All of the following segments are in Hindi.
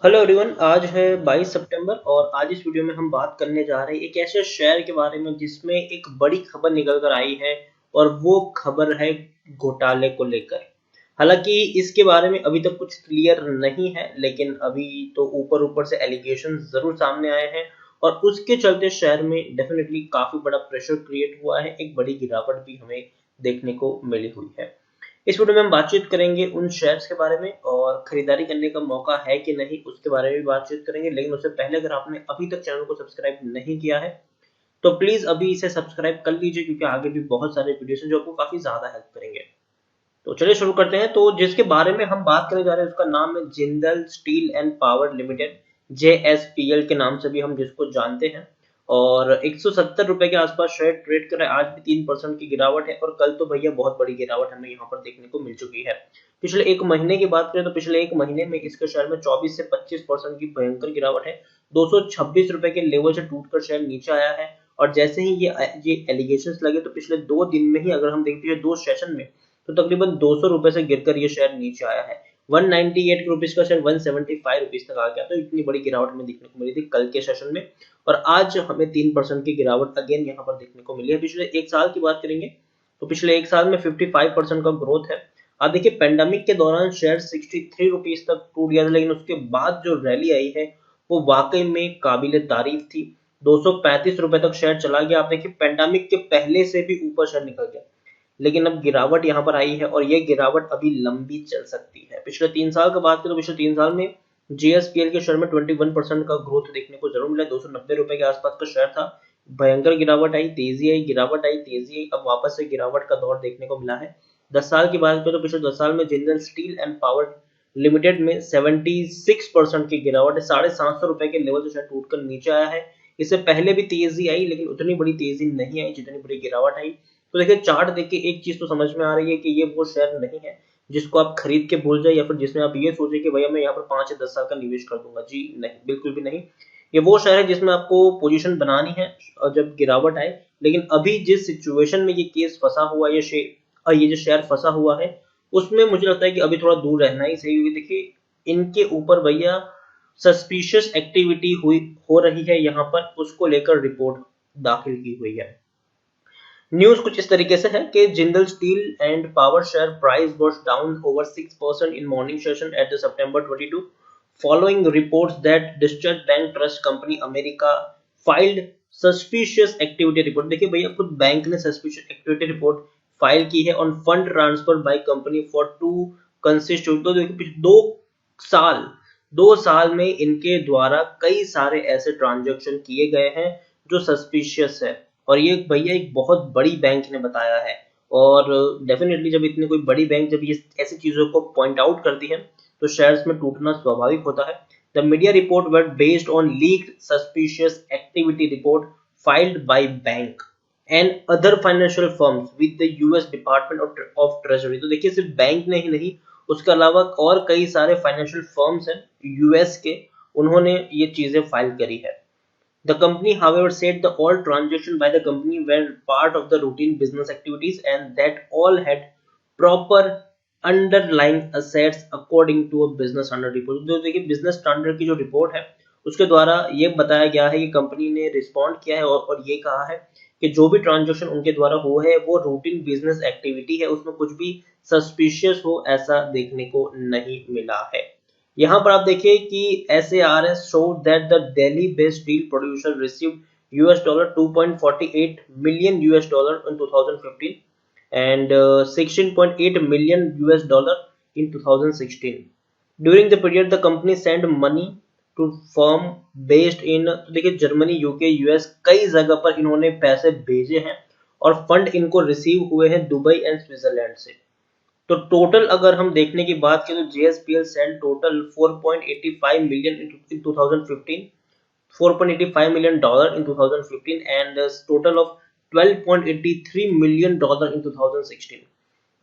हेलो एवरीवन, आज है 22 सितंबर और आज इस वीडियो में हम बात करने जा रहे हैं एक ऐसे शेयर के बारे में जिसमें एक बड़ी खबर निकल कर आई है और वो खबर है घोटाले को लेकर। हालांकि इसके बारे में अभी तक कुछ क्लियर नहीं है, लेकिन अभी तो ऊपर ऊपर से एलिगेशन जरूर सामने आए हैं और उसके चलते शेयर में डेफिनेटली काफी बड़ा प्रेशर क्रिएट हुआ है। एक बड़ी गिरावट भी हमें देखने को मिली हुई है। इस वीडियो में हम बातचीत करेंगे उन शेयर्स के बारे में और खरीदारी करने का मौका है कि नहीं उसके बारे में भी बातचीत करेंगे। लेकिन उससे पहले अगर आपने अभी तक चैनल को सब्सक्राइब नहीं किया है तो प्लीज अभी इसे सब्सक्राइब कर लीजिए, क्योंकि आगे भी बहुत सारे वीडियोस हैं जो आपको काफी ज्यादा हेल्प करेंगे। तो चलिए शुरू करते हैं। तो जिसके बारे में हम बात करने जा रहे हैं उसका नाम है Jindal steel and power limited, JSPL के नाम से भी हम जिसको जानते हैं। और 170 रुपए के आसपास शेयर ट्रेड कर रहा है। आज भी 3% की गिरावट है और कल तो भैया बहुत बड़ी गिरावट हमें यहाँ पर देखने को मिल चुकी है। पिछले एक महीने की बात करें तो पिछले एक महीने में इसके शेयर में 24 से 25% की भयंकर गिरावट है। 226 रुपए के लेवल से टूटकर शेयर नीचे आया है। और जैसे ही ये एलिगेशंस लगे तो पिछले 2 दिन में ही अगर हम देखते हैं 2 सेशन में, तो तकरीबन 200 रुपए से गिरकर ये शेयर नीचे आया है। 198 रुपीज का शेयर 175 रुपीज तक आ गया। तो इतनी बड़ी गिरावट हमें देखने को मिली थी कल के सेशन में। और आज हमें 3% की गिरावट अगेन यहाँ पर देखने को मिली है। पिछले एक साल की बात करेंगे तो पिछले एक साल में 55% का ग्रोथ है। आप देखिए, पेंडेमिक के दौरान शेयर 63 रुपीज तक टूट गया था, लेकिन उसके बाद जो रैली आई है वो वाकई में काबिले तारीफ थी। 235 रुपए तक शेयर चला गया। आप देखिए, पेंडेमिक के पहले से भी ऊपर शेयर निकल गया, लेकिन अब गिरावट यहाँ पर आई है और ये गिरावट अभी लंबी चल सकती है। पिछले 3 साल का बात करें तो पिछले 3 साल में JSPL के शेयर में 21% का ग्रोथ देखने को जरूर मिला। 290 रुपए के आसपास का शेयर था। भयंकर गिरावट आई, तेजी आई, गिरावट आई, तेजी आई, अब वापस से गिरावट का दौर देखने को मिला है। 10 साल की बात करें तो पिछले 10 साल में Jindal steel and power limited में 76% की गिरावट है। 750 रुपए के लेवल से शेयर टूटकर नीचे आया है। इससे पहले भी तेजी आई, लेकिन उतनी बड़ी तेजी नहीं आई जितनी बड़ी गिरावट आई। तो देखिए, चार्ट देख के एक चीज तो समझ में आ रही है कि ये वो शेयर नहीं है जिसको आप खरीद के भूल जाए या फिर जिसमें आप ये सोचे कि भैया मैं यहाँ पर 5 या 10 साल का निवेश कर दूंगा। जी नहीं, बिल्कुल भी नहीं। ये वो शेयर है जिसमें आपको पोजीशन बनानी है और जब गिरावट आए। लेकिन अभी जिस सिचुएशन में ये केस फंसा हुआ है, ये जो शेयर फंसा हुआ है, उसमें मुझे लगता है कि अभी थोड़ा दूर रहना ही सही। क्योंकि देखिए, इनके ऊपर भैया सस्पिशियस एक्टिविटी हुई हो रही है यहाँ पर, उसको लेकर रिपोर्ट दाखिल की हुई है। न्यूज कुछ इस तरीके से है कि Jindal steel and power share price was down over 6% in morning session at the September 22 following reports that Discharge Bank Trust Company America filed suspicious activity report। देखिए भैया, खुद बैंक ने suspicious activity report फाइल की है on fund transfer by company for two consistent. तो देखिए, 2 साल 2 साल में इनके द्वारा कई सारे ऐसे ट्रांजैक्शन किए गए हैं जो सस्पिशियस है। और ये भैया एक बहुत बड़ी बैंक ने बताया है। और डेफिनेटली जब इतनी कोई बड़ी बैंक जब ये ऐसी चीजों को पॉइंट आउट करती है तो शेयर्स में टूटना स्वाभाविक होता है। The media report were based on leaked suspicious activity report filed by bank and other financial firms with the US department of treasury. तो देखिए, सिर्फ बैंक ने ही नहीं, उसके अलावा और कई सारे फाइनेंशियल फर्म्स हैं यूएस के, उन्होंने ये चीजें फाइल करी है। The company, however, said the all transactions by the company were part of the routine business activities and that all had proper underlying assets according to a business standard report। जो देखिए, बिजनेस स्टैंडर्ड की जो रिपोर्ट है उसके द्वारा ये बताया गया है कि कंपनी ने रिस्पॉन्ड किया है और ये कहा है कि जो भी ट्रांजेक्शन उनके द्वारा हुए है वो रूटीन बिजनेस एक्टिविटी है, उसमें कुछ भी सस्पिशियस हो ऐसा देखने को नहीं मिला है। यहाँ पर आप देखिए कि SARS showed that the Delhi-based steel producer received $2.48 million in 2015 and 16.8 million in 2016। During the period, the company sent money to firm based in, तो देखिए, जर्मनी, UK, US कई जगह पर इन्होंने पैसे भेजे हैं और फंड इनको रिसीव हुए हैं दुबई एंड स्विट्जरलैंड से। तो टोटल अगर हम देखने की बात करें तो JSPL sale total 4.85 million in 2015, $4.85 million in 2015 and total of $12.83 million in 2016।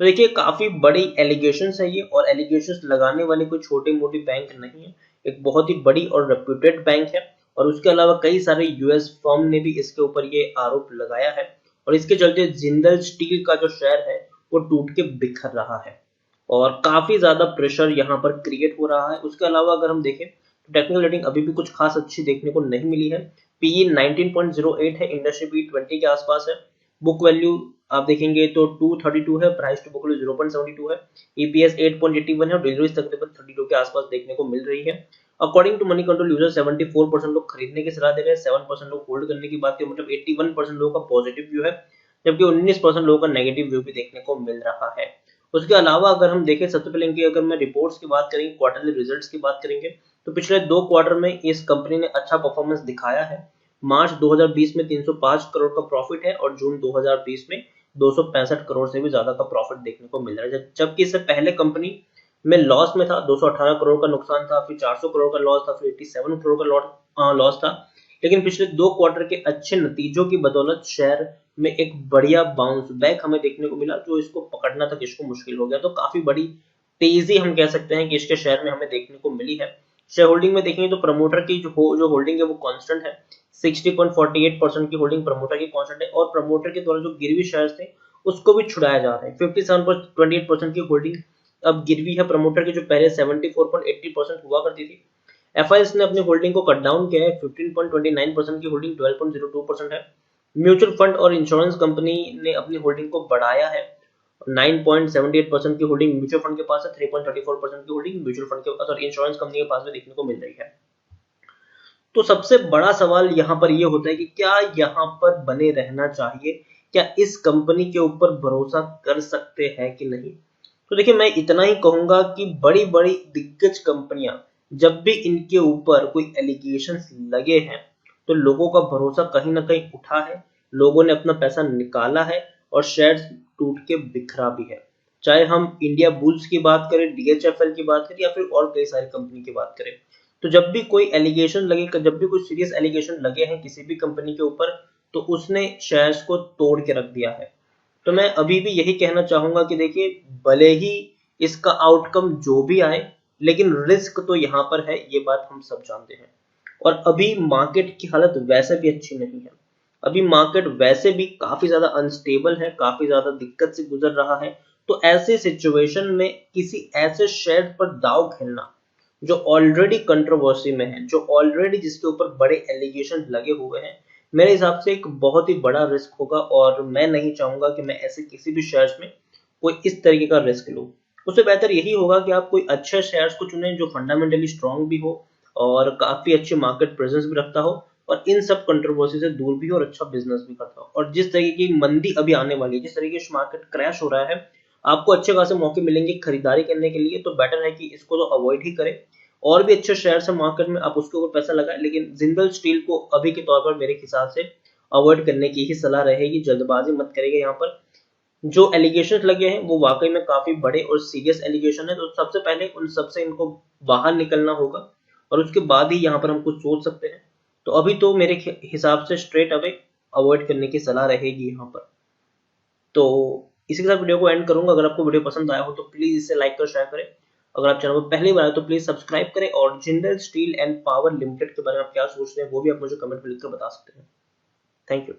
तो देखिए, काफी बड़ी एलिगेशंस है ये, और एलिगेशंस लगाने वाली कोई छोटी मोटी बैंक नहीं है, एक बहुत ही बड़ी और रेप्यूटेड बैंक है। और उसके अलावा कई सारे यूएस फर्म ने भी इसके ऊपर ये आरोप लगाया है और इसके चलते जिंदल स्टील का जो शेयर है वो टूट के बिखर रहा है और काफी ज्यादा प्रेशर यहाँ पर क्रिएट हो रहा है। उसके अलावा अगर हम देखें टेक्निकल रेटिंग अभी भी कुछ खास अच्छी देखने को नहीं मिली है। पीई 19.08 है, इंडस्ट्री पी 20 के आसपास है। बुक वैल्यू आप देखेंगे तो 232 है, प्राइस टू बुक वैल्यू 0.72 है। ईपीएस 8.81 है और डिलीवरीज तकरीबन 32 के आसपास देखने को मिल रही है। According to Moneycontrol user 74% लोग खरीदने की सलाह दे रहे हैं, 7% लोग होल्ड करने की बात करें, मतलब 81% लोगों का पॉजिटिव व्यू है, जबकि 19% लोगों का नेगेटिव व्यू भी देखने को मिल रहा है। उसके अलावा अगर हम देखें, सबसे पहले इनकी अगर मैं रिपोर्ट्स की बात करेंगे, क्वार्टरली रिजल्ट्स की बात करेंगे, तो पिछले 2 क्वार्टर में इस कंपनी ने अच्छा परफॉर्मेंस दिखाया है। मार्च 2020 में 305 करोड़ का प्रॉफिट है और जून 2020 में 265 करोड़ से भी ज्यादा का प्रॉफिट देखने को मिल रहा है, जबकि इससे पहले कंपनी में लॉस में था, 218 करोड़ का नुकसान था, फिर 400 करोड़ का लॉस था, फिर 87 करोड़ का लॉस था। लेकिन पिछले 2 क्वार्टर के अच्छे नतीजों की बदौलत शेयर में एक बढ़िया बाउंस बैक हमें देखने को मिला, जो इसको पकड़ना तक इसको मुश्किल हो गया। तो काफी बड़ी तेजी हम कह सकते हैं कि इसके शेयर में हमें देखने को मिली है। शेयर होल्डिंग में देखेंगे तो प्रमोटर की जो होल्डिंग है वो कांस्टेंट है, 60.48% की होल्डिंग प्रमोटर की कांस्टेंट है और प्रमोटर के द्वारा जो गिरवी शेयर्स थे उसको भी छुड़ाया जा रहा है। 57.28% की होल्डिंग अब गिरवी है प्रमोटर की, जो पहले 74.80% हुआ करती थी। एफआईएस ने अपनी होल्डिंग को कट डाउन किया है, 15.29% की होल्डिंग 12.02% है। म्यूचुअल फंड और इंश्योरेंस कंपनी ने अपनी होल्डिंग को बढ़ाया है, 9.78% की होल्डिंग म्यूचुअल फंड के पास है, 3.34% की होल्डिंग म्यूचुअल फंड के पास और इंश्योरेंस कंपनी के पास भी देखने को मिल रही है। तो सबसे बड़ा सवाल यहाँ पर यह होता है कि क्या यहाँ पर बने रहना चाहिए, क्या इस कंपनी के ऊपर भरोसा कर सकते हैं कि नहीं। तो देखिए, मैं इतना ही कहूंगा कि बड़ी बड़ी दिग्गज कंपनियां जब भी इनके ऊपर कोई एलिगेशंस लगे हैं तो लोगों का भरोसा कहीं ना कहीं उठा है, लोगों ने अपना पैसा निकाला है और शेयर्स टूट के बिखरा भी है। चाहे हम इंडिया बुल्स की बात करें, डीएचएफएल की बात करें या फिर और कई सारी कंपनी की बात करें, तो जब भी कोई एलिगेशन लगे, जब भी कोई सीरियस एलिगेशन लगे हैं किसी भी कंपनी के ऊपर, तो उसने शेयर्स को तोड़ के रख दिया है। तो मैं अभी भी यही कहना चाहूंगा कि देखिए, भले ही इसका आउटकम जो भी आए, लेकिन रिस्क तो यहाँ पर है, ये बात हम सब जानते हैं। और अभी मार्केट की हालत वैसे भी अच्छी नहीं है, अभी मार्केट वैसे भी काफी ज्यादा अनस्टेबल है, काफी ज्यादा दिक्कत से गुजर रहा है। तो ऐसे सिचुएशन में किसी ऐसे शेयर पर दाव खेलना जो ऑलरेडी कंट्रोवर्सी में है, जो ऑलरेडी जिसके ऊपर बड़े एलिगेशन लगे हुए हैं, मेरे हिसाब से एक बहुत ही बड़ा रिस्क होगा और मैं नहीं चाहूंगा कि मैं ऐसे किसी भी शेयर्स में कोई इस तरीके का रिस्क लूं। उससे बेहतर यही होगा कि आप कोई अच्छे शेयर्स को चुनें जो फंडामेंटली स्ट्रांग भी हो और काफी अच्छी मार्केट प्रेजेंस भी रखता हो और इन सब कंट्रोवर्सी से दूर भी हो और अच्छा बिजनेस भी करता हो। और जिस तरीके की मंदी अभी आने वाली है, जिस तरीके से मार्केट क्रैश हो रहा है, आपको अच्छे खासे मौके मिलेंगे खरीदारी करने के लिए, तो बेटर है कि इसको तो अवॉइड ही करें। और भी अच्छे शेयर्स है मार्केट में, आप उसके ऊपर पैसा लगाएं, लेकिन जिंदल स्टील को अभी के तौर पर मेरे हिसाब से अवॉइड करने की ही सलाह रहेगी। जल्दबाजी मत करेगा यहाँ पर। जो एलिगेशन लगे हैं वो वाकई में काफी बड़े और सीरियस एलिगेशन है, तो सबसे पहले उन सबसे इनको बाहर निकलना होगा और उसके बाद ही यहाँ पर हम कुछ सोच सकते हैं। तो अभी तो मेरे हिसाब से स्ट्रेट अवे अवॉइड करने की सलाह रहेगी यहाँ पर। तो इसी के साथ वीडियो को एंड करूंगा। अगर आपको वीडियो पसंद आया हो तो प्लीज इसे लाइक कर शेयर करें। अगर आप चैनल पर पहली बार आए तो प्लीज सब्सक्राइब करें और Jindal steel and power limited के बारे में आप क्या सोचते हैं वो भी आप मुझे कमेंट में लिखकर बता सकते हैं। Thank you.